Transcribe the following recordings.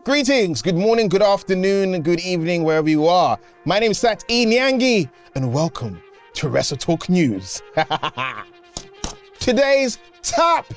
Greetings, good morning, good afternoon, good evening, wherever you are. My name is Niangi, and welcome to WrestleTalk News. Today's top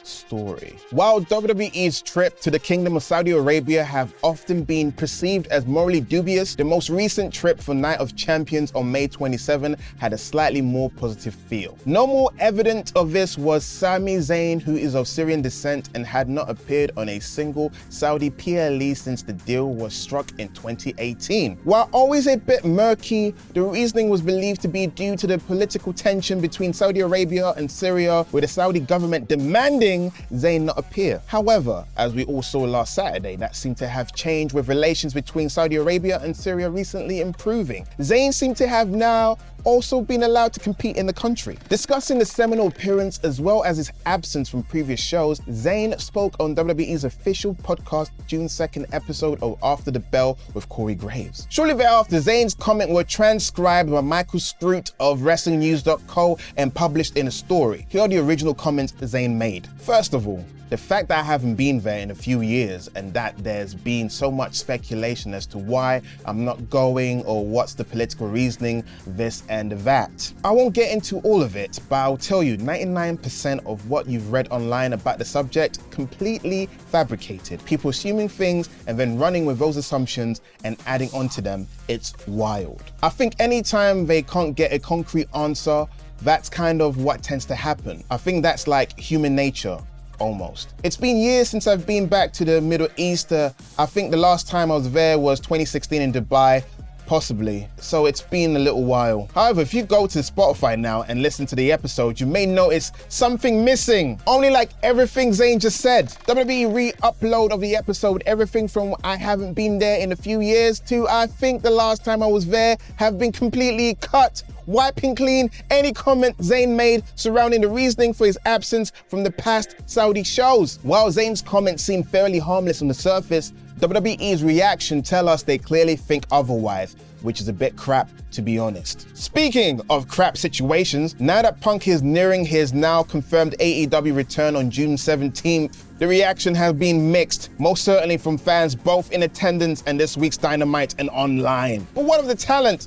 story. While WWE's trip to the Kingdom of Saudi Arabia have often been perceived as morally dubious, the most recent trip for Night of Champions on May 27 had a slightly more positive feel. No more evidence of this was Sami Zayn, who is of Syrian descent and had not appeared on a single Saudi PLE since the deal was struck in 2018. While always a bit murky, the reasoning was believed to be due to the political tension between Saudi Arabia and Syria, with the Saudi government demanding Zayn not appear. However, as we all saw last Saturday, that seemed to have changed, with relations between Saudi Arabia and Syria recently improving. Zayn seemed to have now also been allowed to compete in the country. Discussing the seminal appearance as well as his absence from previous shows, Zayn spoke on WWE's official podcast June 2nd episode of After the Bell with Corey Graves. Shortly thereafter, Zayn's comments were transcribed by Michael Scroot of WrestlingNews.co and published in a story. Here are the original comments Zayn made. First of all, the fact that I haven't been there in a few years and that there's been so much speculation as to why I'm not going or what's the political reasoning, this and that. I won't get into all of it, but I'll tell you 99% of what you've read online about the subject completely fabricated. People assuming things and then running with those assumptions and adding onto them. It's wild. I think anytime they can't get a concrete answer, that's kind of what tends to happen. I think that's like human nature. Almost. It's been years since I've been back to the Middle East. I think the last time I was there was 2016 in Dubai, possibly. So it's been a little while. However, if you go to Spotify now and listen to the episode, you may notice something missing. Only like everything Zayn just said. WWE re-upload of the episode, everything from I haven't been there in a few years to I think the last time I was there have been completely cut, wiping clean any comment Zayn made surrounding the reasoning for his absence from the past Saudi shows. While Zayn's comments seem fairly harmless on the surface, WWE's reaction tell us they clearly think otherwise, which is a bit crap, to be honest. Speaking of crap situations, now that Punk is nearing his now confirmed AEW return on June 17th, the reaction has been mixed, most certainly from fans both in attendance and this week's Dynamite and online. But what of the talent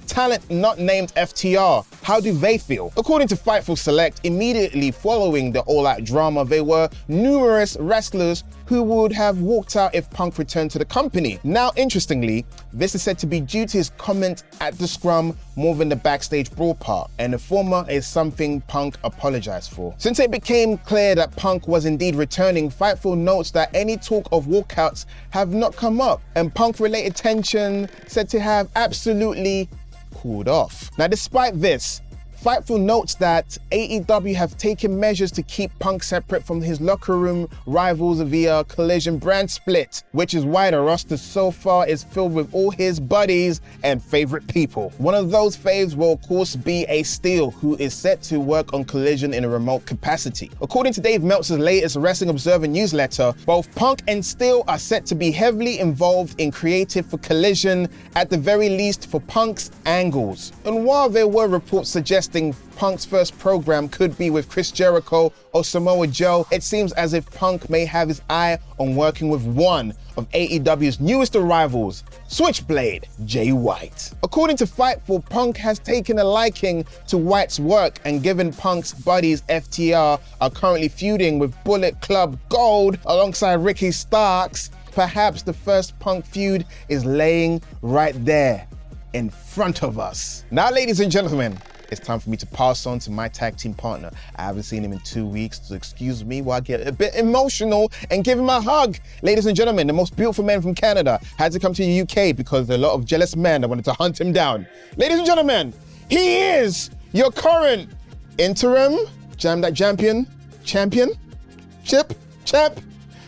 not named FTR? How do they feel? According to Fightful Select, immediately following the all-out drama, there were numerous wrestlers who would have walked out if Punk returned to the company. Now, interestingly, this is said to be due to his comment at the scrum more than the backstage brawl part, and the former is something Punk apologized for. Since it became clear that Punk was indeed returning, Fightful notes that any talk of walkouts have not come up, and Punk-related tension said to have absolutely cooled off. Now, despite this, Fightful notes that AEW have taken measures to keep Punk separate from his locker room rivals via Collision brand split, which is why the roster so far is filled with all his buddies and favorite people. One of those faves will of course be a Steel, who is set to work on Collision in a remote capacity. According to Dave Meltzer's latest Wrestling Observer newsletter, both Punk and Steel are set to be heavily involved in creative for Collision, at the very least for Punk's angles. And while there were reports suggesting Punk's first program could be with Chris Jericho or Samoa Joe, it seems as if Punk may have his eye on working with one of AEW's newest arrivals, Switchblade Jay White. According to Fightful, Punk has taken a liking to White's work, and given Punk's buddies FTR are currently feuding with Bullet Club Gold alongside Ricky Starks, perhaps the first Punk feud is laying right there in front of us. Now, ladies and gentlemen, it's time for me to pass on to my tag team partner. I haven't seen him in 2 weeks, so excuse me while I get a bit emotional and give him a hug. Ladies and gentlemen, the most beautiful man from Canada had to come to the UK because there are a lot of jealous men that wanted to hunt him down. Ladies and gentlemen, he is your current interim champion,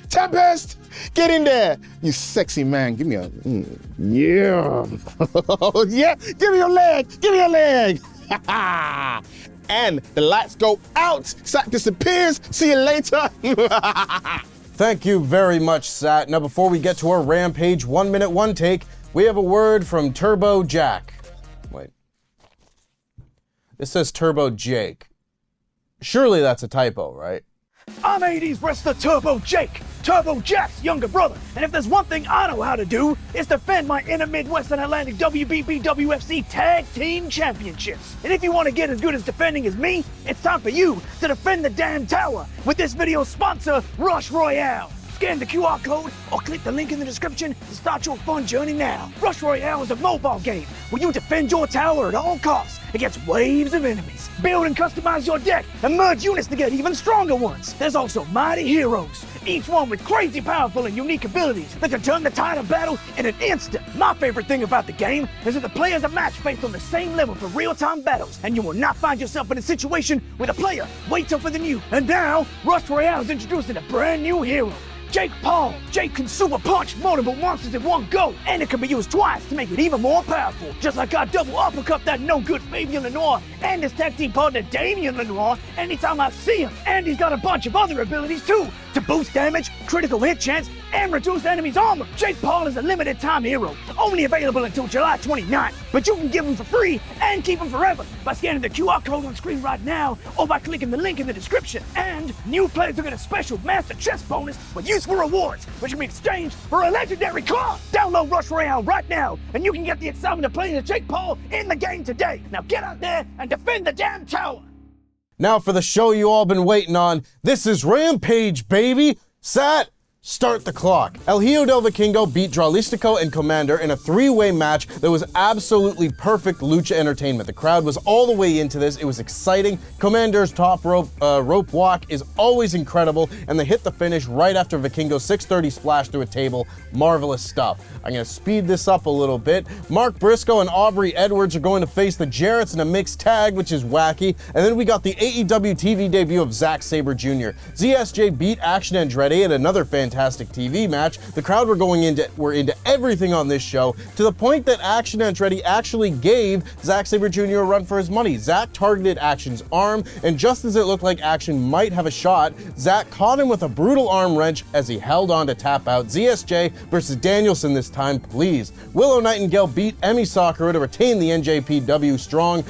Tempest. Get in there, you sexy man. Give me a, yeah. Yeah, give me your leg. And the lights go out, Sat disappears, see you later. Thank you very much, Sat. Now before we get to our Rampage 1 minute one take, we have a word from Turbo Jack. Wait. This says Turbo Jake. Surely that's a typo, right? I'm 80s wrestler Turbo Jake, Turbo Jack's younger brother. And if there's one thing I know how to do, it's defend my inner Midwest and Atlantic WBB WFC Tag Team Championships. And if you want to get as good as defending as me, it's time for you to defend the damn tower with this video's sponsor, Rush Royale. Scan the QR code or click the link in the description to start your fun journey now. Rush Royale is a mobile game where you defend your tower at all costs against waves of enemies. Build and customize your deck and merge units to get even stronger ones. There's also mighty heroes, each one with crazy powerful and unique abilities that can turn the tide of battle in an instant. My favorite thing about the game is that the players are matched based on the same level for real-time battles, and you will not find yourself in a situation where the player waits up for the new. And now, Rush Royale is introducing a brand new hero, Jake Paul. Jake can super punch multiple monsters in one go, and it can be used twice to make it even more powerful. Just like I double uppercut that no-good Fabian Lenoir and his tag team partner Damian Lenoir anytime I see him. And he's got a bunch of other abilities too, to boost damage, critical hit chance, and reduce enemies' armor. Jake Paul is a limited time hero, only available until July 29th, but you can give him for free and keep him forever by scanning the QR code on screen right now or by clicking the link in the description. And new players will get a special Master Chest bonus with useful rewards, which can be exchanged for a legendary card. Download Rush Royale right now, and you can get the excitement of playing as Jake Paul in the game today. Now get out there and defend the damn tower. Now for the show you all been waiting on. This is Rampage, baby. Sat, start the clock. El Hijo del Vikingo beat Dralistico and Commander in a three-way match that was absolutely perfect lucha entertainment. The crowd was all the way into this. It was exciting. Commander's top rope walk is always incredible, and they hit the finish right after Vikingo's 630 splash through a table. Marvelous stuff. I'm going to speed this up a little bit. Mark Briscoe and Aubrey Edwards are going to face the Jarretts in a mixed tag, which is wacky. And then we got the AEW TV debut of Zack Sabre Jr. ZSJ beat Action Andretti in another fantastic TV match. The crowd were into everything on this show, to the point that Action Andretti actually gave Zack Sabre Jr. a run for his money. Zack targeted Action's arm, and just as it looked like Action might have a shot, Zack caught him with a brutal arm wrench as he held on to tap out. ZSJ versus Danielson this time, please. Willow Nightingale beat Emi Sakura to retain the NJPW Strong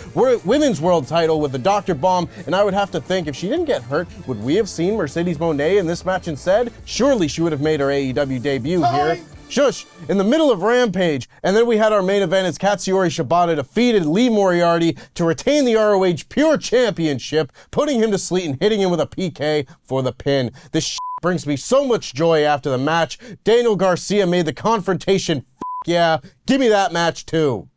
Women's World title with the Dr. Bomb, and I would have to think, if she didn't get hurt, would we have seen Mercedes Moné in this match instead? Surely she would have made her AEW debut here. Shush! In the middle of Rampage, and then we had our main event as Katsuyori Shibata defeated Lee Moriarty to retain the ROH Pure Championship, putting him to sleep and hitting him with a PK for the pin. This brings me so much joy after the match. Daniel Garcia made the confrontation. Yeah, give me that match too.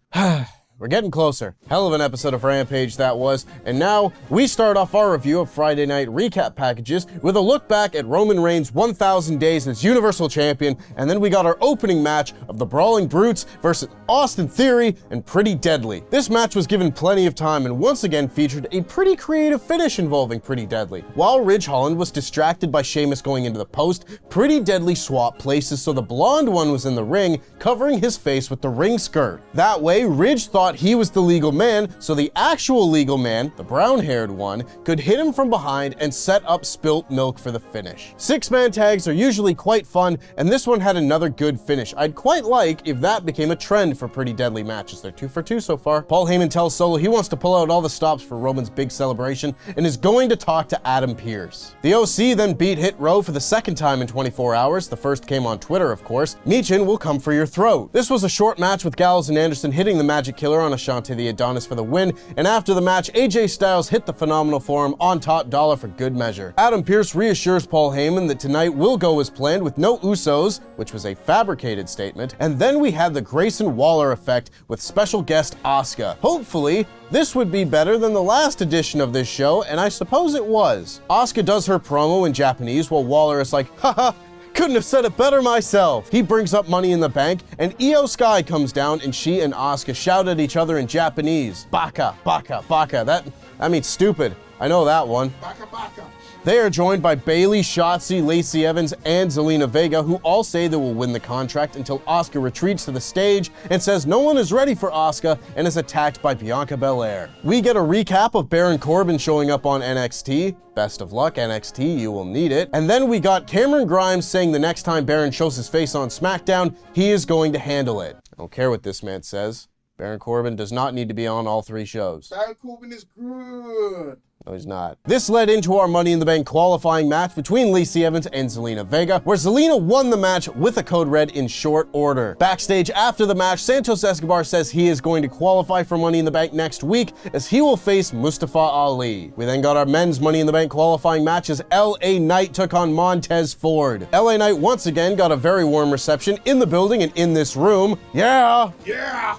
We're getting closer. Hell of an episode of Rampage that was. And now we start off our review of Friday night recap packages with a look back at Roman Reigns' 1,000 days as Universal Champion. And then we got our opening match of the Brawling Brutes versus Austin Theory and Pretty Deadly. This match was given plenty of time and once again featured a pretty creative finish involving Pretty Deadly. While Ridge Holland was distracted by Sheamus going into the post, Pretty Deadly swapped places so the blonde one was in the ring, covering his face with the ring skirt. That way, Ridge thought he was the legal man, so the actual legal man, the brown-haired one, could hit him from behind and set up spilt milk for the finish. Six-man tags are usually quite fun, and this one had another good finish. I'd quite like if that became a trend for Pretty Deadly matches. They're 2 for 2 so far. Paul Heyman tells Solo he wants to pull out all the stops for Roman's big celebration and is going to talk to Adam Pearce. The OC then beat Hit Row for the second time in 24 hours. The first came on Twitter, of course. Michin will come for your throat. This was a short match with Gallows and Anderson hitting the Magic Killer on Ashante the Adonis for the win, and after the match, AJ Styles hit the Phenomenal Forum on Top Dollar for good measure. Adam Pearce reassures Paul Heyman that tonight will go as planned with no Usos, which was a fabricated statement, and then we had the Grayson Waller effect with special guest Asuka. Hopefully, this would be better than the last edition of this show, and I suppose it was. Asuka does her promo in Japanese while Waller is like, haha, couldn't have said it better myself. He brings up Money in the Bank, and Io Sky comes down, and she and Asuka shout at each other in Japanese. Baka, baka, baka. That means stupid. I know that one. Baka baka. They are joined by Bayley, Shotzi, Lacey Evans, and Zelina Vega, who all say they will win the contract until Asuka retreats to the stage and says no one is ready for Asuka and is attacked by Bianca Belair. We get a recap of Baron Corbin showing up on NXT. Best of luck, NXT, you will need it. And then we got Cameron Grimes saying the next time Baron shows his face on SmackDown, he is going to handle it. I don't care what this man says. Baron Corbin does not need to be on all 3 shows. Baron Corbin is good. No, he's not. This led into our Money in the Bank qualifying match between Lacey Evans and Zelina Vega, where Zelina won the match with a code red in short order. Backstage after the match, Santos Escobar says he is going to qualify for Money in the Bank next week as he will face Mustafa Ali. We then got our men's Money in the Bank qualifying match as LA Knight took on Montez Ford. LA Knight once again got a very warm reception in the building and in this room. Yeah! Yeah!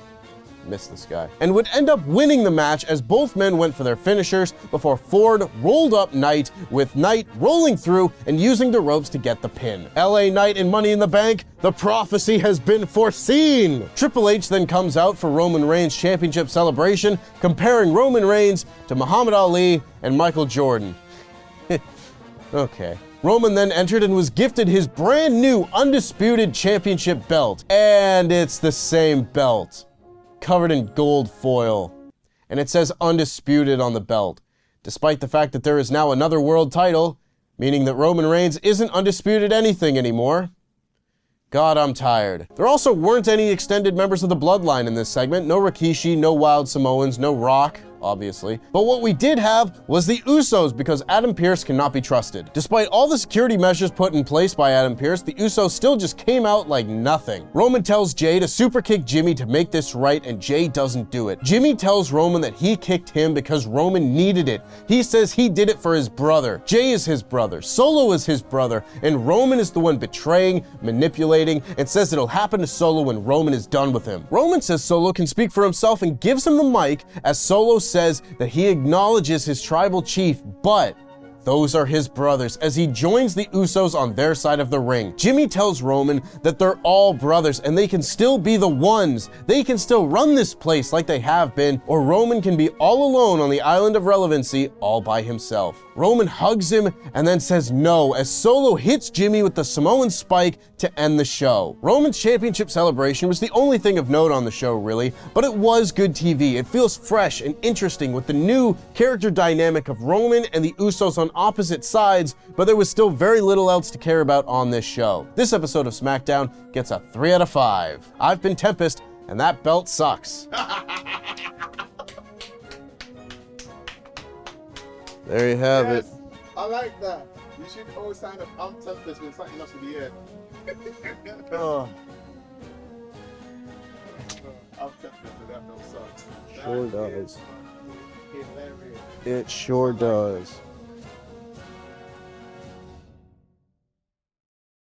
Missed this guy. And would end up winning the match as both men went for their finishers before Ford rolled up Knight, with Knight rolling through and using the ropes to get the pin. LA Knight in Money in the Bank, the prophecy has been foreseen! Triple H then comes out for Roman Reigns' championship celebration, comparing Roman Reigns to Muhammad Ali and Michael Jordan. Okay. Roman then entered and was gifted his brand new undisputed championship belt. And it's the same belt, covered in gold foil, and it says undisputed on the belt, despite the fact that there is now another world title, meaning that Roman Reigns isn't undisputed anything anymore. God, I'm tired. There also weren't any extended members of the Bloodline in this segment. No Rikishi, no Wild Samoans, no Rock, obviously. But what we did have was the Usos, because Adam Pearce cannot be trusted. Despite all the security measures put in place by Adam Pearce, the Usos still just came out like nothing. Roman tells Jay to super kick Jimmy to make this right, and Jay doesn't do it. Jimmy tells Roman that he kicked him because Roman needed it. He says he did it for his brother. Jay is his brother, Solo is his brother, and Roman is the one betraying, manipulating, and says it'll happen to Solo when Roman is done with him. Roman says Solo can speak for himself and gives him the mic as Solo says that he acknowledges his tribal chief, but those are his brothers, as he joins the Usos on their side of the ring. Jimmy tells Roman that they're all brothers and they can still be the ones. They can still run this place like they have been, or Roman can be all alone on the island of relevancy all by himself. Roman hugs him and then says no as Solo hits Jimmy with the Samoan spike to end the show. Roman's championship celebration was the only thing of note on the show, really, but it was good TV. It feels fresh and interesting with the new character dynamic of Roman and the Usos on opposite sides, but there was still very little else to care about on this show. This episode of SmackDown gets a 3 out of 5. I've been Tempest, and that belt sucks. There you have it. I like that. You should always sign up. I'm Tempest with something else in the air. Oh, I'm Tempest with that belt sucks. sure does. Hilarious. It sure does.